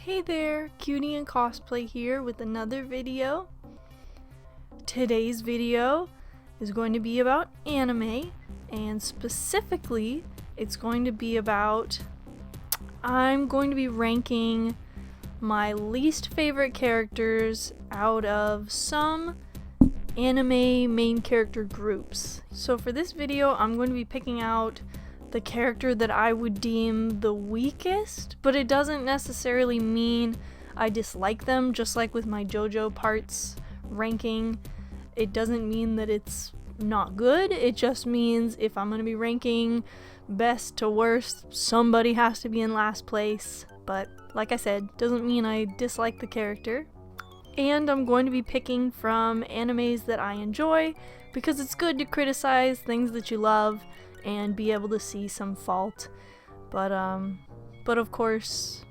Hey there, Cutie and Cosplay here with another video. Today's video is going to be about anime, and specifically it's going to be about I'm going to be ranking my least favorite characters out of some anime main character groups. So for this video I'm going to be picking out the character that I would deem the weakest, but it doesn't necessarily mean I dislike them, just like with my JoJo parts ranking. It doesn't mean that it's not good, it just means if I'm going to be ranking best to worst, somebody has to be in last place. But like I said, doesn't mean I dislike the character. And I'm going to be picking from animes that I enjoy, because it's good to criticize things that you love and be able to see some fault, but of course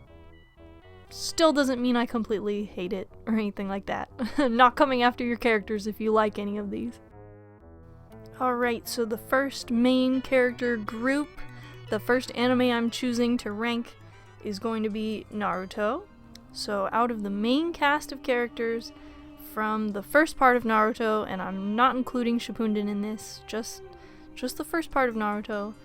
still doesn't mean I completely hate it or anything like that. Not coming after your characters if you like any of these. Alright, so the first main character group, the first anime I'm choosing to rank is going to be Naruto. So out of the main cast of characters from the first part of Naruto, and I'm not including Shippuden in this, just the first part of Naruto,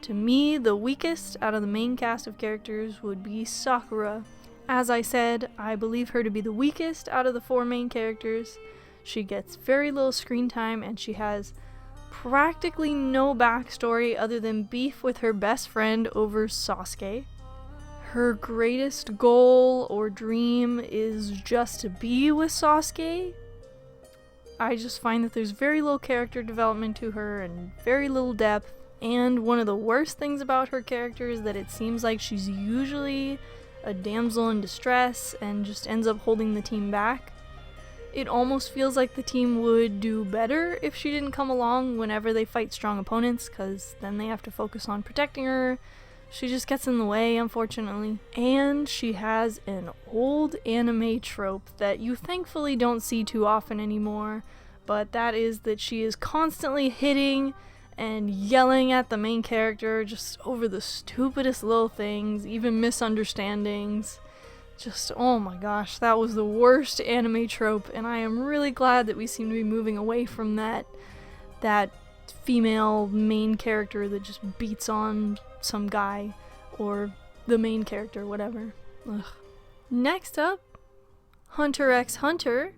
to me, the weakest out of the main cast of characters would be Sakura. As I said, I believe her to be the weakest out of the four main characters. She gets very little screen time, and she has practically no backstory other than beef with her best friend over Sasuke. Her greatest goal or dream is just to be with Sasuke. I just find that there's very little character development to her and very little depth, and one of the worst things about her character is that it seems like she's usually a damsel in distress and just ends up holding the team back. It almost feels like the team would do better if she didn't come along whenever they fight strong opponents, because then they have to focus on protecting her. She just gets in the way, unfortunately. And she has an old anime trope that you thankfully don't see too often anymore, but that is that she is constantly hitting and yelling at the main character just over the stupidest little things, even misunderstandings. Just, oh my gosh, that was the worst anime trope, and I am really glad that we seem to be moving away from that female main character that just beats on some guy, or the main character, whatever. Ugh. Next up, Hunter x Hunter.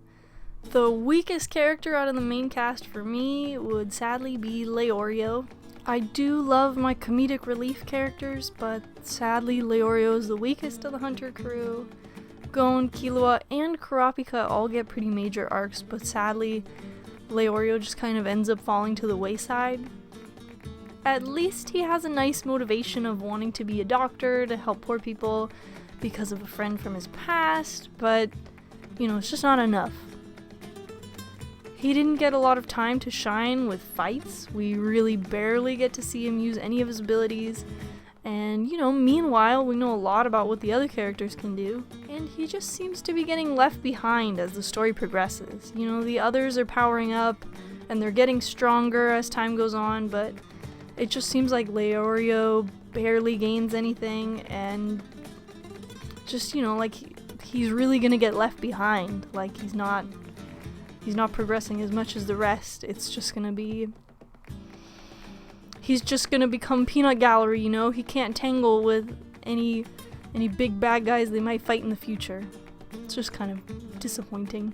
The weakest character out of the main cast for me would sadly be Leorio. I do love my comedic relief characters, but sadly Leorio is the weakest of the Hunter crew. Gon, Killua, and Kurapika all get pretty major arcs, but sadly Leorio just kind of ends up falling to the wayside. At least he has a nice motivation of wanting to be a doctor to help poor people because of a friend from his past, but, you know, it's just not enough. He didn't get a lot of time to shine with fights. We really barely get to see him use any of his abilities. And, you know, meanwhile, we know a lot about what the other characters can do. And he just seems to be getting left behind as the story progresses. You know, the others are powering up and they're getting stronger as time goes on, but it just seems like Leorio barely gains anything, and just, you know, like he's really gonna get left behind. Like he's not progressing as much as the rest. It's just gonna be, he's just gonna become peanut gallery, you know? He can't tangle with any big bad guys they might fight in the future. It's just kind of disappointing.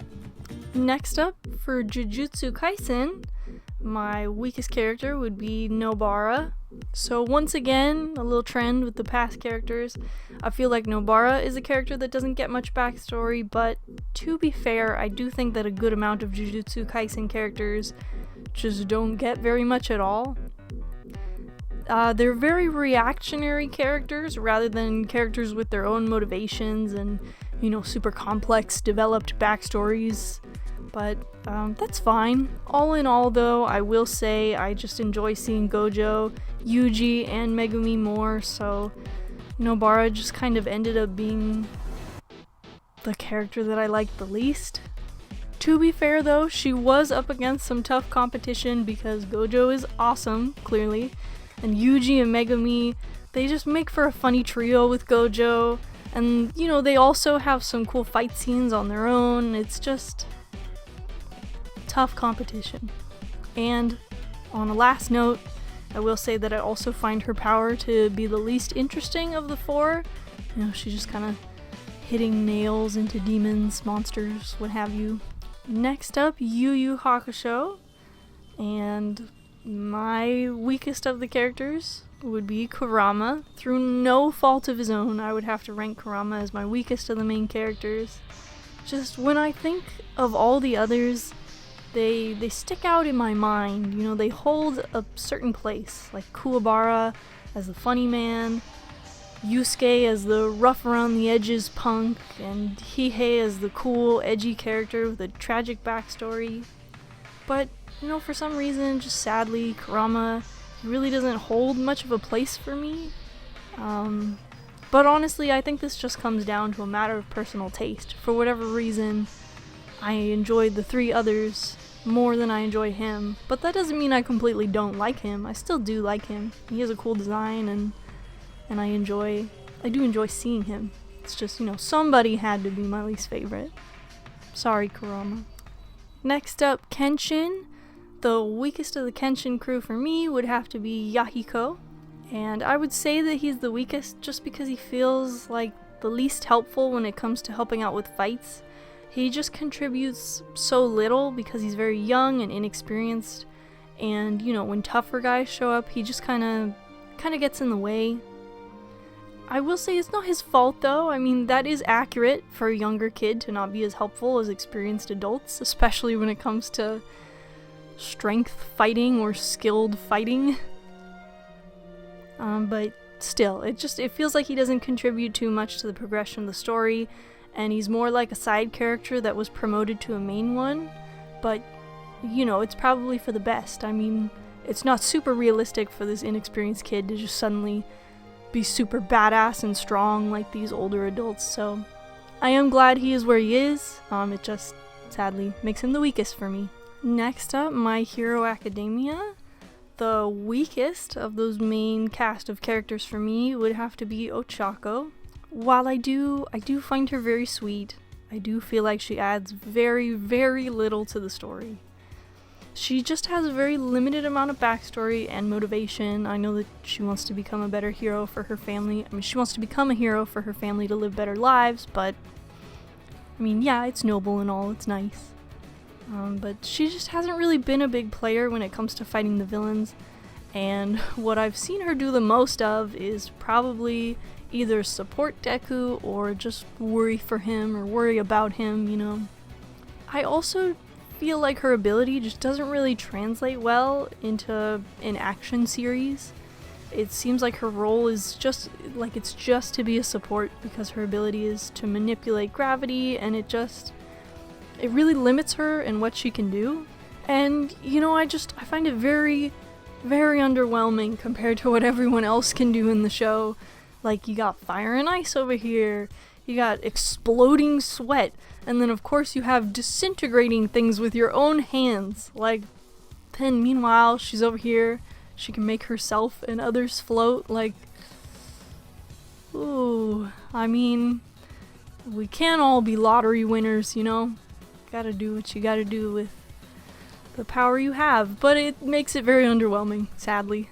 Next up, for Jujutsu Kaisen, my weakest character would be Nobara. So once again, a little trend with the past characters. I feel like Nobara is a character that doesn't get much backstory, but to be fair, I do think that a good amount of Jujutsu Kaisen characters just don't get very much at all. They're very reactionary characters rather than characters with their own motivations and, you know, super complex, developed backstories. But that's fine. All in all, though, I will say I just enjoy seeing Gojo, Yuji, and Megumi more, so Nobara just kind of ended up being the character that I liked the least. To be fair, though, she was up against some tough competition because Gojo is awesome, clearly, and Yuji and Megumi, they just make for a funny trio with Gojo. And, you know, they also have some cool fight scenes on their own. It's just tough competition. And on a last note, I will say that I also find her power to be the least interesting of the four. You know, she's just kind of hitting nails into demons, monsters, what have you. Next up, Yu Hakusho. And my weakest of the characters would be Kurama. Through no fault of his own, I would have to rank Kurama as my weakest of the main characters. Just when I think of all the others, they stick out in my mind. You know, they hold a certain place, like Kuwabara as the funny man, Yusuke as the rough around the edges punk, and Hihei as the cool, edgy character with a tragic backstory. But, you know, for some reason, just sadly, Kurama really doesn't hold much of a place for me. But honestly, I think this just comes down to a matter of personal taste. For whatever reason, I enjoyed the three others more than I enjoy him. But that doesn't mean I completely don't like him. I still do like him. He has a cool design, and I do enjoy seeing him. It's just, you know, somebody had to be my least favorite. Sorry, Kurama. Next up, Kenshin. The weakest of the Kenshin crew for me would have to be Yahiko. And I would say that he's the weakest just because he feels like the least helpful when it comes to helping out with fights. He just contributes so little because he's very young and inexperienced. And, you know, when tougher guys show up, he just kind of gets in the way. I will say it's not his fault though. I mean, that is accurate for a younger kid to not be as helpful as experienced adults, especially when it comes to strength fighting or skilled fighting. But still, it feels like he doesn't contribute too much to the progression of the story, and he's more like a side character that was promoted to a main one. But, you know, it's probably for the best. I mean, it's not super realistic for this inexperienced kid to just suddenly be super badass and strong like these older adults, so I am glad he is where he is. It just sadly makes him the weakest for me. Next up, My Hero Academia. The weakest of those main cast of characters for me would have to be Ochako. While I do find her very sweet, I do feel like she adds very, very little to the story. She just has a very limited amount of backstory and motivation. I know that she wants to become a better hero for her family. I mean, she wants to become a hero for her family to live better lives, but I mean, yeah, it's noble and all, it's nice. But she just hasn't really been a big player when it comes to fighting the villains, and what I've seen her do the most of is probably either support Deku or just worry for him or worry about him, you know. I also feel like her ability just doesn't really translate well into an action series. It seems like her role is just to be a support because her ability is to manipulate gravity, and it really limits her in what she can do. And, you know, I find it very, very underwhelming compared to what everyone else can do in the show. Like, you got fire and ice over here, you got exploding sweat, and then of course you have disintegrating things with your own hands. Like, then meanwhile, she's over here, she can make herself and others float. Like, ooh, I mean, we can't all be lottery winners, you know? Gotta do what you gotta do with the power you have, but it makes it very underwhelming, sadly.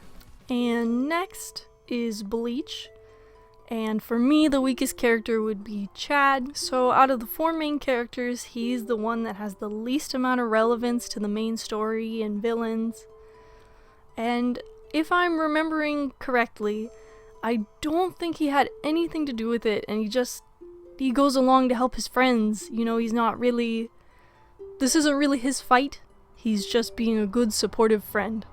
And next is Bleach. And for me, the weakest character would be Chad. So out of the four main characters, he's the one that has the least amount of relevance to the main story and villains. And if I'm remembering correctly, I don't think he had anything to do with it, and he goes along to help his friends. You know, this isn't really his fight. He's just being a good supportive friend.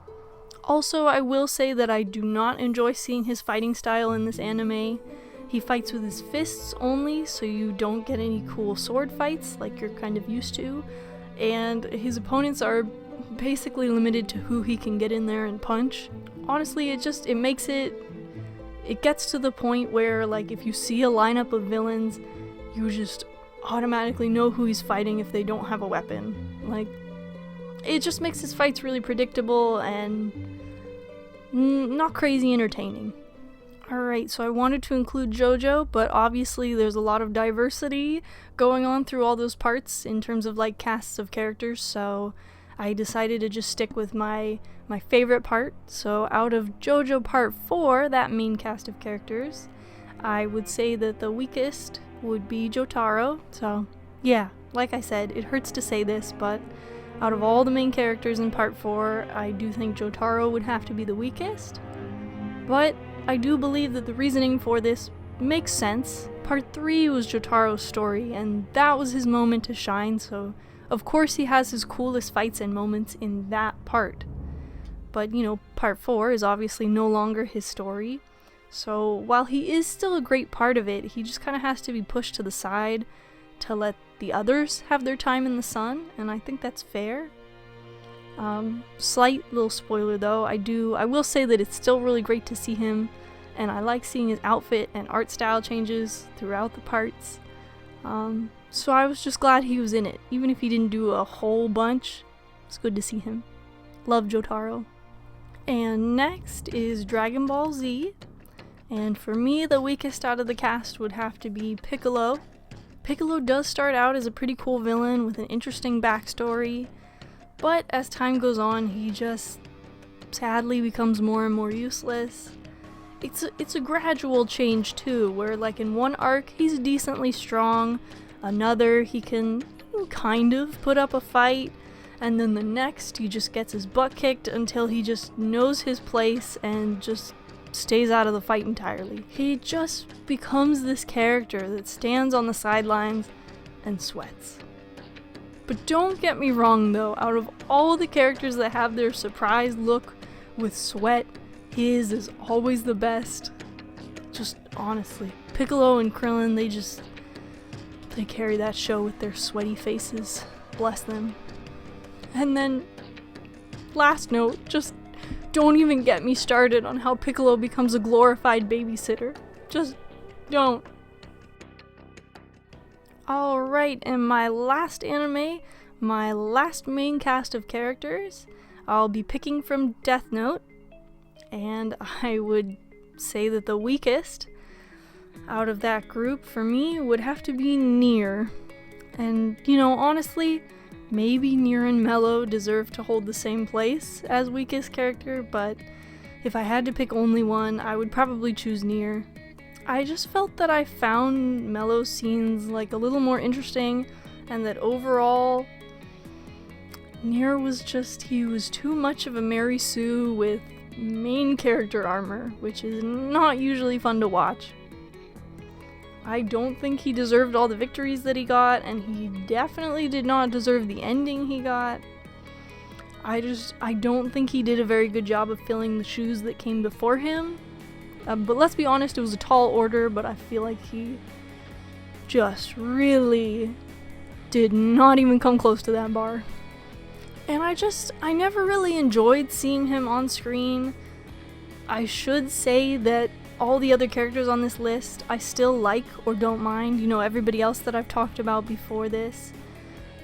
Also, I will say that I do not enjoy seeing his fighting style in this anime. He fights with his fists only, so you don't get any cool sword fights like you're kind of used to. And his opponents are basically limited to who he can get in there and punch. Honestly, it gets to the point where, like, if you see a lineup of villains, you just automatically know who he's fighting if they don't have a weapon. Like, it just makes his fights really predictable and not crazy entertaining. Alright, so I wanted to include JoJo, but obviously there's a lot of diversity going on through all those parts in terms of like casts of characters, so I decided to just stick with my favorite part. So out of JoJo Part 4, that main cast of characters, I would say that the weakest would be Jotaro. So yeah, like I said, it hurts to say this, but out of all the main characters in Part 4, I do think Jotaro would have to be the weakest. But I do believe that the reasoning for this makes sense. Part 3 was Jotaro's story, and that was his moment to shine, so of course he has his coolest fights and moments in that part. But, you know, Part 4 is obviously no longer his story, so while he is still a great part of it, he just kind of has to be pushed to the side to let the others have their time in the sun, and I think that's fair. Slight little spoiler though, I will say that it's still really great to see him, and I like seeing his outfit and art style changes throughout the parts. So I was just glad he was in it. Even if he didn't do a whole bunch, it's good to see him. Love Jotaro. And next is Dragon Ball Z, and for me the weakest out of the cast would have to be Piccolo. Piccolo does start out as a pretty cool villain with an interesting backstory, but as time goes on, he just sadly becomes more and more useless. It's a gradual change too, where like in one arc he's decently strong, another he can kind of put up a fight, and then the next he just gets his butt kicked until he just knows his place and just stays out of the fight entirely. He just becomes this character that stands on the sidelines and sweats. But don't get me wrong though, out of all the characters that have their surprise look with sweat, his is always the best. Just honestly, Piccolo and Krillin, they carry that show with their sweaty faces. Bless them. And then, last note, just don't even get me started on how Piccolo becomes a glorified babysitter. Just don't. Alright, and my last anime, my last main cast of characters, I'll be picking from Death Note, and I would say that the weakest out of that group for me would have to be Nier. And, you know, honestly, maybe Nier and Mello deserve to hold the same place as weakest character, but if I had to pick only one, I would probably choose Nier. I just felt that I found Mello's scenes like a little more interesting, and that overall Nier was he was too much of a Mary Sue with main character armor, which is not usually fun to watch. I don't think he deserved all the victories that he got, and he definitely did not deserve the ending he got. I don't think he did a very good job of filling the shoes that came before him. But let's be honest, it was a tall order, but I feel like he just really did not even come close to that bar. And I never really enjoyed seeing him on screen. I should say that all the other characters on this list I still like or don't mind. You know, everybody else that I've talked about before this.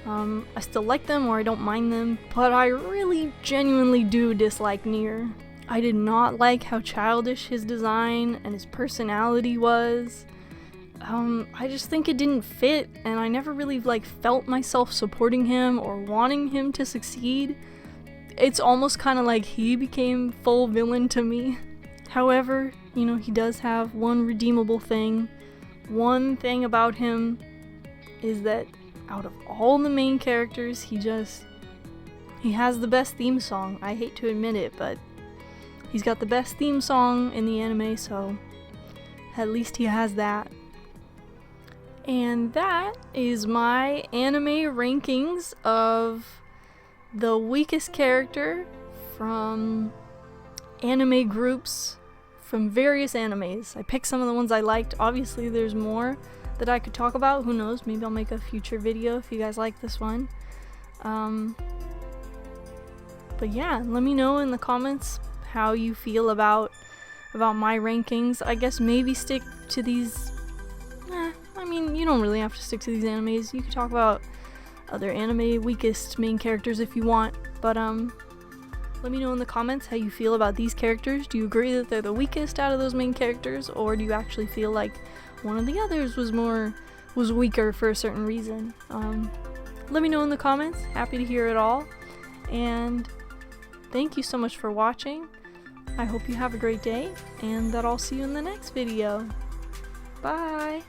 I still like them or I don't mind them, but I really genuinely do dislike Nier. I did not like how childish his design and his personality was. I just think it didn't fit, and I never really felt myself supporting him or wanting him to succeed. It's almost kind of like he became full villain to me. However, you know, he does have one redeemable thing. One thing about him is that out of all the main characters, he has the best theme song. I hate to admit it, but he's got the best theme song in the anime, so at least he has that. And that is my anime rankings of the weakest character from anime groups from various animes. I picked some of the ones I liked. Obviously, there's more that I could talk about. Who knows? Maybe I'll make a future video if you guys like this one. But yeah, let me know in the comments how you feel about my rankings. I guess maybe stick to these. I mean, you don't really have to stick to these animes. You could talk about other anime weakest main characters if you want. But Let me know in the comments how you feel about these characters. Do you agree that they're the weakest out of those main characters, or do you actually feel like one of the others was weaker for a certain reason? Let me know in the comments. Happy to hear it all. And thank you so much for watching. I hope you have a great day, and that I'll see you in the next video. Bye!